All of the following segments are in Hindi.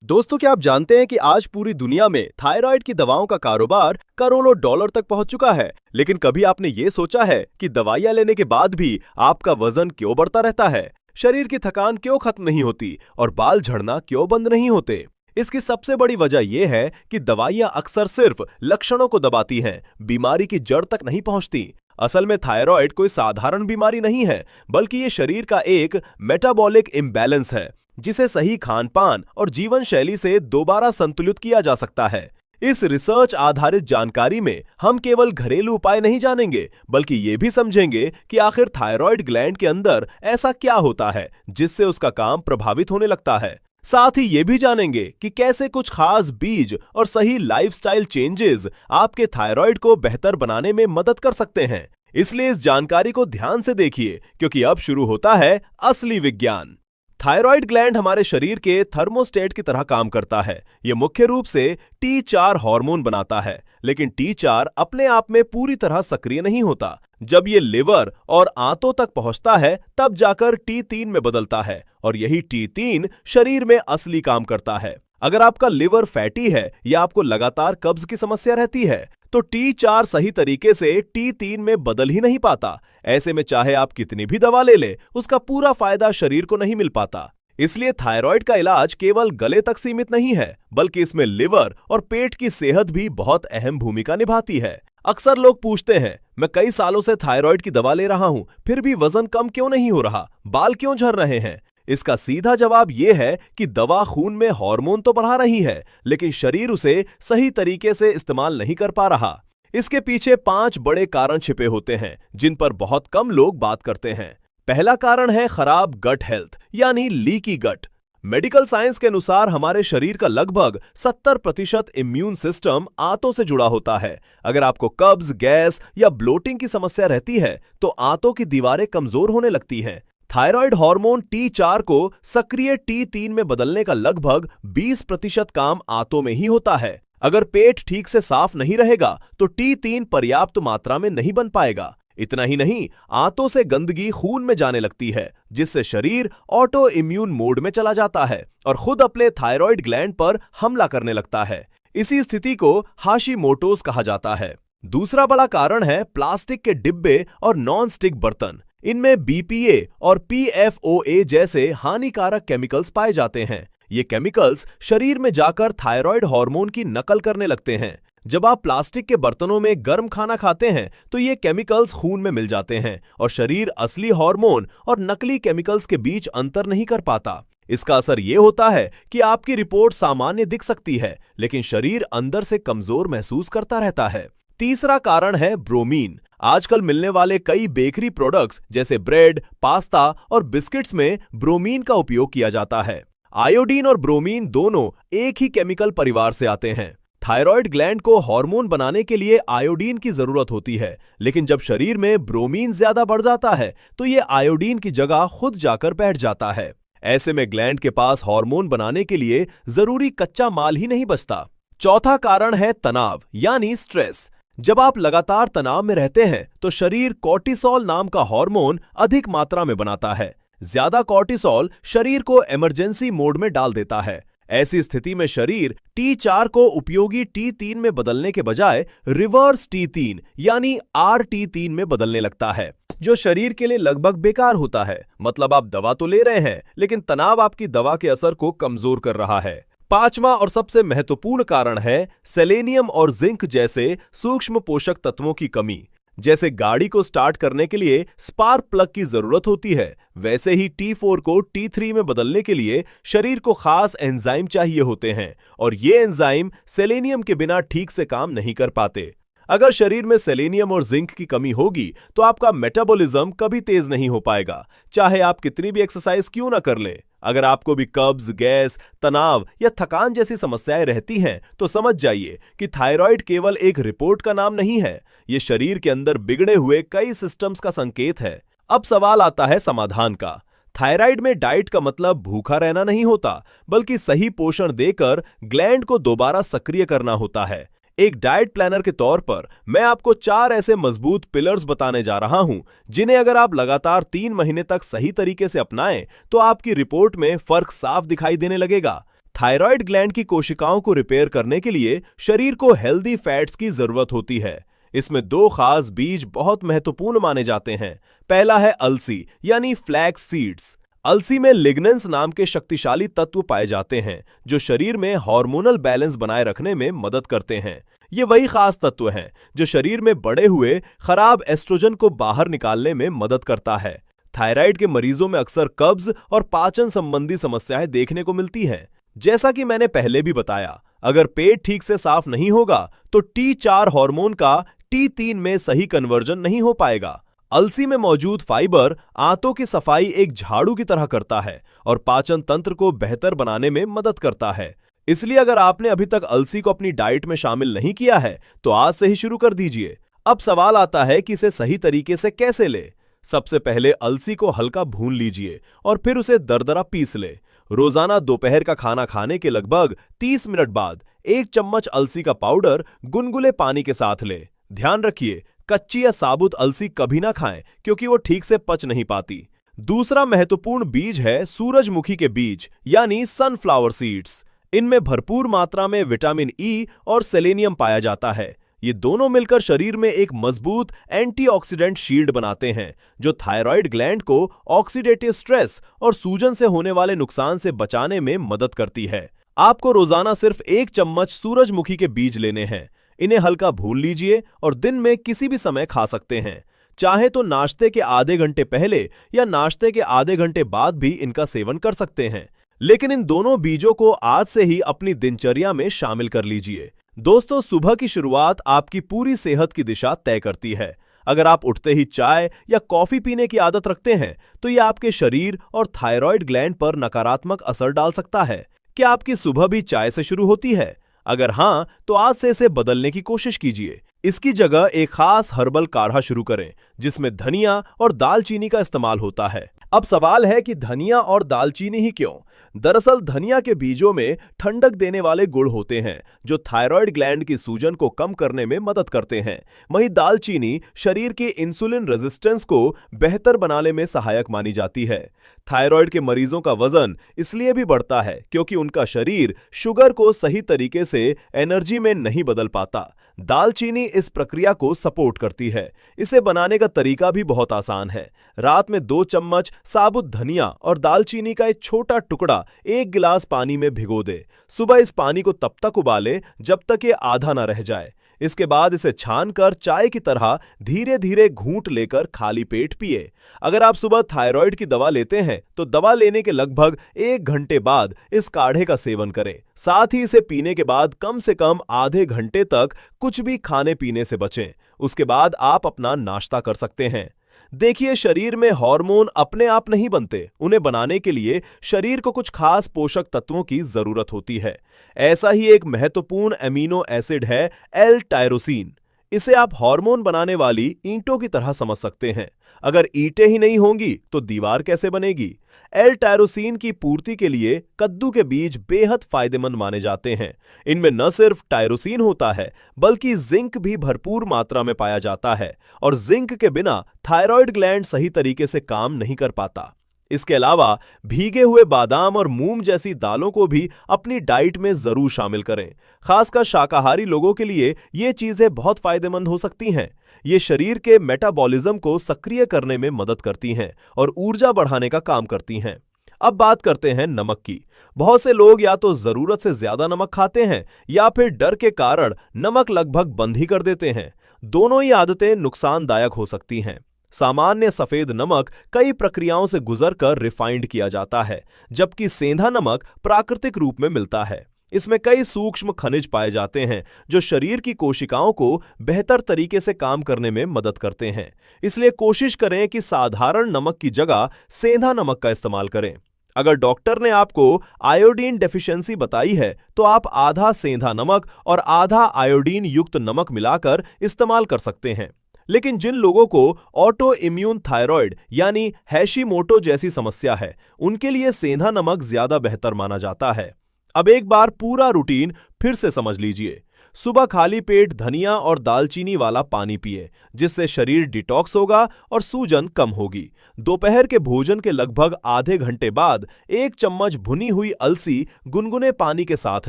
दोस्तों, क्या आप जानते हैं कि आज पूरी दुनिया में थायराइड की दवाओं का कारोबार करोड़ों डॉलर तक पहुंच चुका है। लेकिन कभी आपने ये सोचा है कि दवाइयां लेने के बाद भी आपका वजन क्यों बढ़ता रहता है, शरीर की थकान क्यों खत्म नहीं होती और बाल झड़ना क्यों बंद नहीं होते? इसकी सबसे बड़ी वजह यह है कि दवाइयां अक्सर सिर्फ लक्षणों को दबाती हैं, बीमारी की जड़ तक नहीं पहुंचती। असल में थायराइड कोई साधारण बीमारी नहीं है, बल्कि ये शरीर का एक मेटाबॉलिक इम्बैलेंस है, जिसे सही खान पान और जीवन शैली से दोबारा संतुलित किया जा सकता है। इस रिसर्च आधारित जानकारी में हम केवल घरेलू उपाय नहीं जानेंगे, बल्कि ये भी समझेंगे कि आखिर थायराइड ग्लैंड के अंदर ऐसा क्या होता है जिससे उसका काम प्रभावित होने लगता है। साथ ही ये भी जानेंगे कि कैसे कुछ खास बीज और सही लाइफस्टाइल चेंजेस आपके थायराइड को बेहतर बनाने में मदद कर सकते हैं। इसलिए इस जानकारी को ध्यान से देखिए, क्योंकि अब शुरू होता है असली विज्ञान। थायराइड ग्लैंड हमारे शरीर के थर्मोस्टेट की तरह काम करता है। यह मुख्य रूप से T4 हार्मोन बनाता है, लेकिन T4 अपने आप में पूरी तरह सक्रिय नहीं होता। जब ये लिवर और आंतों तक पहुंचता है, तब जाकर T3 में बदलता है और यही T3 शरीर में असली काम करता है। अगर आपका लिवर फैटी है या आपको लगातार कब्ज की समस्या रहती है, तो T4 सही तरीके से T3 में बदल ही नहीं पाता। ऐसे में चाहे आप कितनी भी दवा ले ले, उसका पूरा फायदा शरीर को नहीं मिल पाता। इसलिए थायराइड का इलाज केवल गले तक सीमित नहीं है, बल्कि इसमें लिवर और पेट की सेहत भी बहुत अहम भूमिका निभाती है। अक्सर लोग पूछते हैं, मैं कई सालों से थायराइड की दवा ले रहा हूं, फिर भी वजन कम क्यों नहीं हो रहा, बाल क्यों झड़ रहे हैं? इसका सीधा जवाब यह है कि दवा खून में हार्मोन तो बढ़ा रही है, लेकिन शरीर उसे सही तरीके से इस्तेमाल नहीं कर पा रहा। इसके पीछे 5 बड़े कारण छिपे होते हैं, जिन पर बहुत कम लोग बात करते हैं। पहला कारण है खराब गट हेल्थ, यानी लीकी गट। मेडिकल साइंस के अनुसार हमारे शरीर का लगभग 70% इम्यून सिस्टम आंतों से जुड़ा होता है। अगर आपको कब्ज, गैस या ब्लोटिंग की समस्या रहती है, तो आंतों की दीवारें कमजोर होने लगती हैं। थायराइड हार्मोन T4 को सक्रिय T3 में बदलने का लगभग 20% काम आंतों में ही होता है। अगर पेट ठीक से साफ नहीं रहेगा, तो T3 पर्याप्त मात्रा में नहीं बन पाएगा। इतना ही नहीं, आंतों से गंदगी खून में जाने लगती है, जिससे शरीर ऑटो इम्यून मोड में चला जाता है और खुद अपने थायराइड ग्लैंड पर हमला करने लगता है। इसी स्थिति को हाशिमोटोस कहा जाता है। दूसरा बड़ा कारण है प्लास्टिक के डिब्बे और नॉन स्टिक बर्तन। इनमें BPA और PFOA जैसे हानिकारक केमिकल्स पाए जाते हैं। ये केमिकल्स शरीर में जाकर थायराइड हार्मोन की नकल करने लगते हैं। जब आप प्लास्टिक के बर्तनों में गर्म खाना खाते हैं, तो ये केमिकल्स खून में मिल जाते हैं और शरीर असली हार्मोन और नकली केमिकल्स के बीच अंतर नहीं कर पाता। इसका असर ये होता है कि आपकी रिपोर्ट सामान्य दिख सकती है, लेकिन शरीर अंदर से कमजोर महसूस करता रहता है। तीसरा कारण है ब्रोमीन। आजकल मिलने वाले कई बेकरी प्रोडक्ट्स जैसे ब्रेड, पास्ता और बिस्किट्स में ब्रोमीन का उपयोग किया जाता है। आयोडीन और ब्रोमीन दोनों एक ही केमिकल परिवार से आते हैं। थायराइड ग्लैंड को हार्मोन बनाने के लिए आयोडीन की जरूरत होती है, लेकिन जब शरीर में ब्रोमीन ज्यादा बढ़ जाता है, तो ये आयोडीन की जगह खुद जाकर बैठ जाता है। ऐसे में ग्लैंड के पास हार्मोन बनाने के लिए जरूरी कच्चा माल ही नहीं बचता। चौथा कारण है तनाव, यानी स्ट्रेस। जब आप लगातार तनाव में रहते हैं, तो शरीर कॉर्टिसोल नाम का हार्मोन अधिक मात्रा में बनाता है। ज्यादा कॉर्टिसोल शरीर को इमरजेंसी मोड में डाल देता है। ऐसी स्थिति में शरीर T4 को उपयोगी T3 में बदलने के बजाय रिवर्स T3 यानी RT3 में बदलने लगता है, जो शरीर के लिए लगभग बेकार होता है। मतलब आप दवा तो ले रहे हैं, लेकिन तनाव आपकी दवा के असर को कमजोर कर रहा है। पांचवा और सबसे महत्वपूर्ण कारण है सेलेनियम और जिंक जैसे सूक्ष्म पोषक तत्वों की कमी। जैसे गाड़ी को स्टार्ट करने के लिए स्पार्क प्लग की जरूरत होती है, वैसे ही T4 को T3 में बदलने के लिए शरीर को खास एंजाइम चाहिए होते हैं, और ये एंजाइम सेलेनियम के बिना ठीक से काम नहीं कर पाते। अगर शरीर में सेलेनियम और जिंक की कमी होगी, तो आपका मेटाबॉलिज्म कभी तेज नहीं हो पाएगा, चाहे आप कितनी भी एक्सरसाइज क्यों ना कर लें। अगर आपको भी कब्ज, गैस, तनाव या थकान जैसी समस्याएं रहती हैं, तो समझ जाइए कि थायराइड केवल एक रिपोर्ट का नाम नहीं है, ये शरीर के अंदर बिगड़े हुए कई सिस्टम्स का संकेत है। अब सवाल आता है समाधान का। थायराइड में डाइट का मतलब भूखा रहना नहीं होता, बल्कि सही पोषण देकर ग्लैंड को दोबारा सक्रिय करना होता है। एक डाइट प्लानर के तौर पर मैं आपको 4 ऐसे मजबूत पिलर्स बताने जा रहा हूं, जिन्हें अगर आप लगातार 3 महीने तक सही तरीके से अपनाएं, तो आपकी रिपोर्ट में फर्क साफ दिखाई देने लगेगा। थायराइड ग्लैंड की कोशिकाओं को रिपेयर करने के लिए शरीर को हेल्दी फैट्स की जरूरत होती है। इसमें दो खास बीज बहुत महत्वपूर्ण माने जाते हैं। पहला है अलसी यानी फ्लैक्स सीड्स। अलसी में लिग्नेंस नाम के शक्तिशाली तत्व पाए जाते हैं जो शरीर में हार्मोनल बैलेंस बनाए रखने में मदद करते हैं। ये वही खास तत्व हैं जो शरीर में बढ़े हुए खराब एस्ट्रोजन को बाहर निकालने में मदद करता है। थायराइड के मरीजों में अक्सर कब्ज और पाचन संबंधी समस्याएं देखने को मिलती हैं। जैसा कि मैंने पहले भी बताया, अगर पेट ठीक से साफ नहीं होगा तो T4 हार्मोन का T3 में सही कन्वर्जन नहीं हो पाएगा। अलसी में मौजूद फाइबर आंतों की सफाई एक झाड़ू की तरह करता है और पाचन तंत्र को बेहतर बनाने में मदद करता है। इसलिए अगर आपने अभी तक अलसी को अपनी डाइट में शामिल नहीं किया है तो आज से ही शुरू कर दीजिए। अब सवाल आता है कि इसे सही तरीके से कैसे ले। सबसे पहले अलसी को हल्का भून लीजिए और फिर उसे दरदरा पीस ले। रोजाना दोपहर का खाना खाने के लगभग 30 मिनट बाद 1 चम्मच अलसी का पाउडर गुनगुने पानी के साथ ले। ध्यान रखिए, कच्ची या साबुत अलसी कभी ना खाएं क्योंकि वो ठीक से पच नहीं पाती। दूसरा महत्वपूर्ण बीज है सूरजमुखी के बीज यानी सनफ्लावर सीड्स। इनमें भरपूर मात्रा में विटामिन ई और सेलेनियम पाया जाता है। ये दोनों मिलकर शरीर में एक मजबूत एंटीऑक्सीडेंट शील्ड बनाते हैं जो थायराइड ग्लैंड को ऑक्सीडेटिव स्ट्रेस और सूजन से होने वाले नुकसान से बचाने में मदद करती है। आपको रोजाना सिर्फ 1 चम्मच सूरजमुखी के बीज लेने हैं। इन्हें हल्का भून लीजिए और दिन में किसी भी समय खा सकते हैं। चाहे तो नाश्ते के आधे घंटे पहले या नाश्ते के आधे घंटे बाद भी इनका सेवन कर सकते हैं। लेकिन इन दोनों बीजों को आज से ही अपनी दिनचर्या में शामिल कर लीजिए। दोस्तों, सुबह की शुरुआत आपकी पूरी सेहत की दिशा तय करती है। अगर आप उठते ही चाय या कॉफी पीने की आदत रखते हैं तो यह आपके शरीर और थायराइड ग्लैंड पर नकारात्मक असर डाल सकता है। क्या आपकी सुबह भी चाय से शुरू होती है? अगर हां, तो आज से इसे बदलने की कोशिश कीजिए। इसकी जगह एक खास हर्बल काढ़ा शुरू करें जिसमें धनिया और दालचीनी का इस्तेमाल होता है। अब सवाल है कि धनिया और दालचीनी ही क्यों? दरअसल धनिया के बीजों में ठंडक देने वाले गुण होते हैं जो थायराइड ग्लैंड की सूजन को कम करने में मदद करते हैं। वहीं दालचीनी शरीर के इंसुलिन रेजिस्टेंस को बेहतर बनाने में सहायक मानी जाती है। थायराइड के मरीजों का वजन इसलिए भी बढ़ता है क्योंकि उनका शरीर शुगर को सही तरीके से एनर्जी में नहीं बदल पाता। दालचीनी इस प्रक्रिया को सपोर्ट करती है। इसे बनाने का तरीका भी बहुत आसान है। रात में 2 चम्मच साबुत धनिया और दालचीनी का एक छोटा टुकड़ा 1 गिलास पानी में भिगो दे। सुबह इस पानी को तब तक उबाले जब तक ये आधा ना रह जाए। इसके बाद इसे छानकर चाय की तरह धीरे धीरे घूंट लेकर खाली पेट पिए। अगर आप सुबह थायराइड की दवा लेते हैं तो दवा लेने के लगभग 1 घंटे बाद इस काढ़े का सेवन करें। साथ ही इसे पीने के बाद कम से कम आधे घंटे तक कुछ भी खाने पीने से बचें। उसके बाद आप अपना नाश्ता कर सकते हैं। देखिए, शरीर में हार्मोन अपने आप नहीं बनते। उन्हें बनाने के लिए शरीर को कुछ खास पोषक तत्वों की जरूरत होती है। ऐसा ही एक महत्वपूर्ण एमिनो एसिड है L-टायरोसिन। इसे आप हार्मोन बनाने वाली ईंटों की तरह समझ सकते हैं। अगर ईंटें ही नहीं होंगी तो दीवार कैसे बनेगी? L-टायरोसिन की पूर्ति के लिए कद्दू के बीज बेहद फायदेमंद माने जाते हैं। इनमें न सिर्फ टायरोसिन होता है बल्कि जिंक भी भरपूर मात्रा में पाया जाता है और जिंक के बिना थायराइड ग्लैंड सही तरीके से काम नहीं कर पाता। इसके अलावा भीगे हुए बादाम और मूंग जैसी दालों को भी अपनी डाइट में जरूर शामिल करें। खासकर शाकाहारी लोगों के लिए ये चीजें बहुत फायदेमंद हो सकती हैं। ये शरीर के मेटाबॉलिज्म को सक्रिय करने में मदद करती हैं और ऊर्जा बढ़ाने का काम करती हैं। अब बात करते हैं नमक की। बहुत से लोग या तो जरूरत से ज्यादा नमक खाते हैं या फिर डर के कारण नमक लगभग बंद ही कर देते हैं। दोनों ही आदतें नुकसानदायक हो सकती हैं। सामान्य सफेद नमक कई प्रक्रियाओं से गुजरकर रिफाइंड किया जाता है, जबकि सेंधा नमक प्राकृतिक रूप में मिलता है। इसमें कई सूक्ष्म खनिज पाए जाते हैं जो शरीर की कोशिकाओं को बेहतर तरीके से काम करने में मदद करते हैं। इसलिए कोशिश करें कि साधारण नमक की जगह सेंधा नमक का इस्तेमाल करें। अगर डॉक्टर ने आपको आयोडीन डेफिशिएंसी बताई है तो आप आधा सेंधा नमक और आधा आयोडीन युक्त नमक मिलाकर इस्तेमाल कर सकते हैं। लेकिन जिन लोगों को ऑटो इम्यून थायराइड यानी हैशिमोटो जैसी समस्या है, उनके लिए सेंधा नमक ज्यादा बेहतर माना जाता है। अब एक बार पूरा रूटीन फिर से समझ लीजिए। सुबह खाली पेट धनिया और दालचीनी वाला पानी पिए, जिससे शरीर डिटॉक्स होगा और सूजन कम होगी। दोपहर के भोजन के लगभग आधे घंटे बाद 1 चम्मच भुनी हुई अलसी गुनगुने पानी के साथ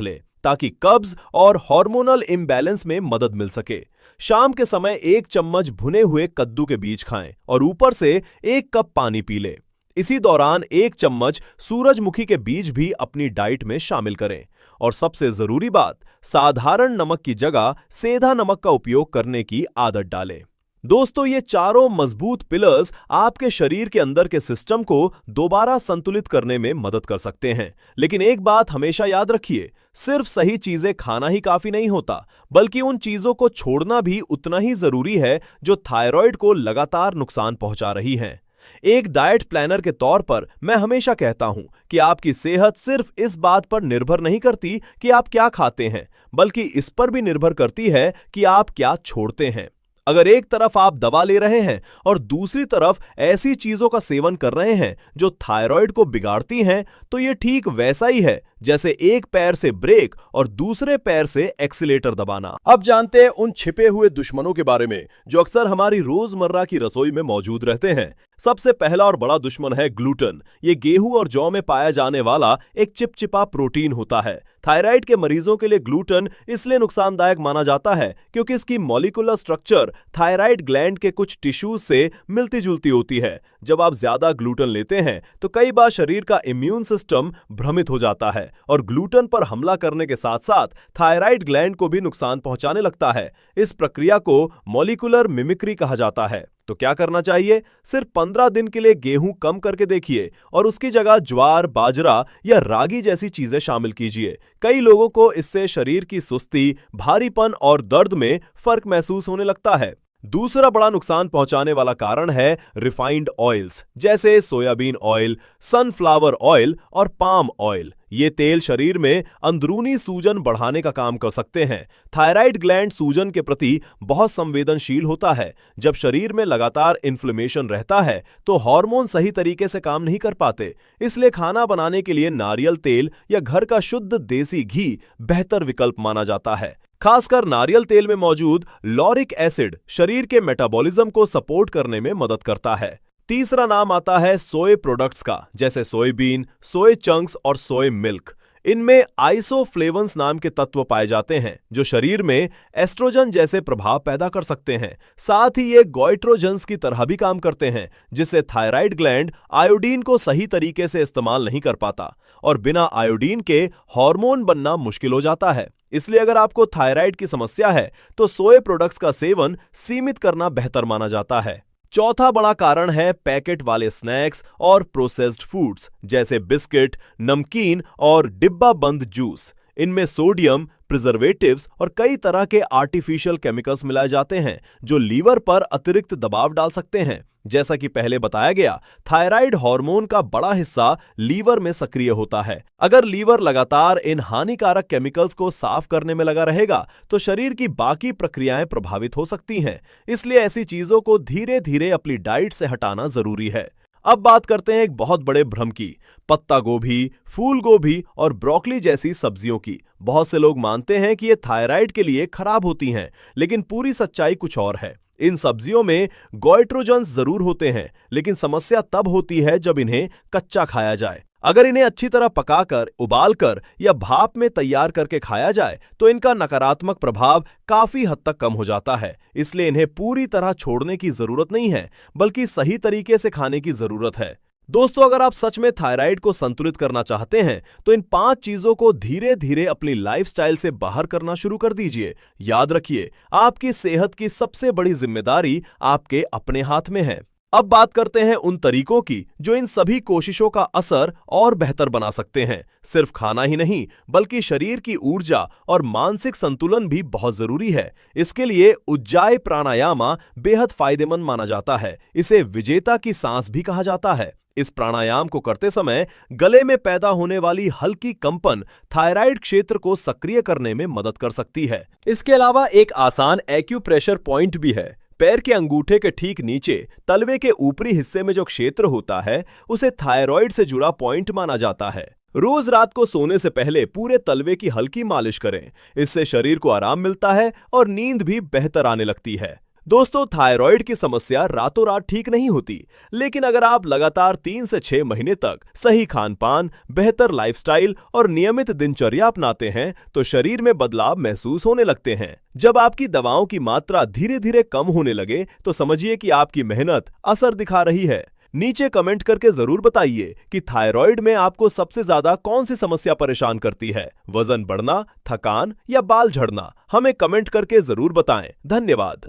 लें, ताकि कब्ज और हार्मोनल इम्बैलेंस में मदद मिल सके। शाम के समय 1 चम्मच भुने हुए कद्दू के बीज खाएं और ऊपर से 1 कप पानी पी लें। इसी दौरान 1 चम्मच सूरजमुखी के बीज भी अपनी डाइट में शामिल करें। और सबसे जरूरी बात, साधारण नमक की जगह सेंधा नमक का उपयोग करने की आदत डालें। दोस्तों, ये चारों मजबूत पिलर्स आपके शरीर के अंदर के सिस्टम को दोबारा संतुलित करने में मदद कर सकते हैं। लेकिन एक बात हमेशा याद रखिए, सिर्फ सही चीजें खाना ही काफी नहीं होता, बल्कि उन चीजों को छोड़ना भी उतना ही जरूरी है जो थायराइड को लगातार नुकसान पहुंचा रही हैं। एक डाइट प्लानर के तौर पर मैं हमेशा कहता हूं कि आपकी सेहत सिर्फ इस बात पर निर्भर नहीं करती कि आप क्या खाते हैं, बल्कि इस पर भी निर्भर करती है कि आप क्या छोड़ते हैं। अगर एक तरफ आप दवा ले रहे हैं और दूसरी तरफ ऐसी चीजों का सेवन कर रहे हैं जो थायराइड को बिगाड़ती हैं, तो यह ठीक वैसा ही है जैसे एक पैर से ब्रेक और दूसरे पैर से एक्सीलेटर दबाना। अब जानते हैं उन छिपे हुए दुश्मनों के बारे में जो अक्सर हमारी रोजमर्रा की रसोई में मौजूद रहते हैं। सबसे पहला और बड़ा दुश्मन है ग्लूटेन। ये गेहूं और जौ में पाया जाने वाला एक चिपचिपा प्रोटीन होता है। थायराइड के मरीजों के लिए ग्लूटेन इसलिए नुकसानदायक माना जाता है क्योंकि इसकी मॉलिक्यूलर स्ट्रक्चर थायराइड ग्लैंड के कुछ टिश्यूज से मिलती जुलती होती है। जब आप ज्यादा ग्लूटेन लेते हैं तो कई बार शरीर का इम्यून सिस्टम भ्रमित हो जाता है और ग्लूटेन पर हमला करने के साथ साथ थायराइड ग्लैंड को भी नुकसान पहुंचाने लगता है। इस प्रक्रिया को मॉलिक्यूलर मिमिक्री कहा जाता है। तो क्या करना चाहिए? सिर्फ 15 दिन के लिए गेहूं कम करके देखिए और उसकी जगह ज्वार, बाजरा या रागी जैसी चीजें शामिल कीजिए। कई लोगों को इससे शरीर की सुस्ती, भारीपन और दर्द में फर्क महसूस होने लगता है। दूसरा बड़ा नुकसान पहुंचाने वाला कारण है रिफाइंड ऑयल्स, जैसे सोयाबीन ऑयल, सनफ्लावर ऑयल और पाम ऑयल। ये तेल शरीर में अंदरूनी सूजन बढ़ाने का काम कर सकते हैं। थायराइड ग्लैंड सूजन के प्रति बहुत संवेदनशील होता है। जब शरीर में लगातार इन्फ्लेमेशन रहता है तो हार्मोन सही तरीके से काम नहीं कर पाते। इसलिए खाना बनाने के लिए नारियल तेल या घर का शुद्ध देसी घी बेहतर विकल्प माना जाता है। खासकर नारियल तेल में मौजूद लॉरिक एसिड शरीर के मेटाबॉलिज्म को सपोर्ट करने में मदद करता है। तीसरा नाम आता है सोय प्रोडक्ट्स का, जैसे सोयाबीन, सोय चंक्स और सोय मिल्क। इनमें आइसोफ्लेवन्स नाम के तत्व पाए जाते हैं जो शरीर में एस्ट्रोजन जैसे प्रभाव पैदा कर सकते हैं। साथ ही ये गोइट्रोजन्स की तरह भी काम करते हैं, जिससे थायराइड ग्लैंड आयोडीन को सही तरीके से इस्तेमाल नहीं कर पाता और बिना आयोडीन के हार्मोन बनना मुश्किल हो जाता है। इसलिए अगर आपको थायराइड की समस्या है तो सोय प्रोडक्ट्स का सेवन सीमित करना बेहतर माना जाता है। चौथा बड़ा कारण है पैकेट वाले स्नैक्स और प्रोसेस्ड फूड्स, जैसे बिस्किट, नमकीन और डिब्बा बंद जूस। इनमें सोडियम, प्रिजर्वेटिव्स और कई तरह के आर्टिफिशियल केमिकल्स मिलाए जाते हैं जो लीवर पर अतिरिक्त दबाव डाल सकते हैं। जैसा कि पहले बताया गया, थायराइड हार्मोन का बड़ा हिस्सा लीवर में सक्रिय होता है। अगर लीवर लगातार इन हानिकारक केमिकल्स को साफ करने में लगा रहेगा तो शरीर की बाकी प्रक्रियाएं प्रभावित हो सकती हैं। इसलिए ऐसी चीजों को धीरे धीरे अपनी डाइट से हटाना जरूरी है। अब बात करते हैं एक बहुत बड़े भ्रम की, पत्ता गोभी, फूल गोभी और ब्रोकली जैसी सब्जियों की। बहुत से लोग मानते हैं कि ये थायराइड के लिए खराब होती हैं, लेकिन पूरी सच्चाई कुछ और है। इन सब्जियों में गोइट्रोजन्स जरूर होते हैं, लेकिन समस्या तब होती है जब इन्हें कच्चा खाया जाए। अगर इन्हें अच्छी तरह पकाकर, उबालकर या भाप में तैयार करके खाया जाए तो इनका नकारात्मक प्रभाव काफी हद तक कम हो जाता है। इसलिए इन्हें पूरी तरह छोड़ने की जरूरत नहीं है, बल्कि सही तरीके से खाने की जरूरत है। दोस्तों, अगर आप सच में थायराइड को संतुलित करना चाहते हैं तो इन 5 चीजों को धीरे धीरे अपनी लाइफस्टाइल से बाहर करना शुरू कर दीजिए। याद रखिए, आपकी सेहत की सबसे बड़ी जिम्मेदारी आपके अपने हाथ में है। अब बात करते हैं उन तरीकों की जो इन सभी कोशिशों का असर और बेहतर बना सकते हैं। सिर्फ खाना ही नहीं, बल्कि शरीर की ऊर्जा और मानसिक संतुलन भी बहुत जरूरी है। इसके लिए उज्जाई प्राणायामा बेहद फायदेमंद माना जाता है। इसे विजेता की सांस भी कहा जाता है। इस प्राणायाम को करते समय गले में पैदा होने वाली हल्की कंपन थायराइड क्षेत्र को सक्रिय करने में मदद कर सकती है। इसके अलावा एक आसान एक्यूप्रेशर पॉइंट भी है। पैर के अंगूठे के ठीक नीचे तलवे के ऊपरी हिस्से में जो क्षेत्र होता है उसे थायराइड से जुड़ा पॉइंट माना जाता है। रोज रात को सोने से पहले पूरे तलवे की हल्की मालिश करें। इससे शरीर को आराम मिलता है और नींद भी बेहतर आने लगती है। दोस्तों, थायराइड की समस्या रातों रात ठीक नहीं होती, लेकिन अगर आप लगातार 3 से 6 महीने तक सही खान-पान, बेहतर लाइफस्टाइल और नियमित दिनचर्या अपनाते हैं तो शरीर में बदलाव महसूस होने लगते हैं। जब आपकी दवाओं की मात्रा धीरे-धीरे कम होने लगे तो समझिए कि आपकी मेहनत असर दिखा रही है। नीचे कमेंट करके जरूर बताइए कि थायराइड में आपको सबसे ज्यादा कौन सी समस्या परेशान करती है, वजन बढ़ना, थकान या बाल झड़ना। हमें कमेंट करके जरूर बताएं। धन्यवाद।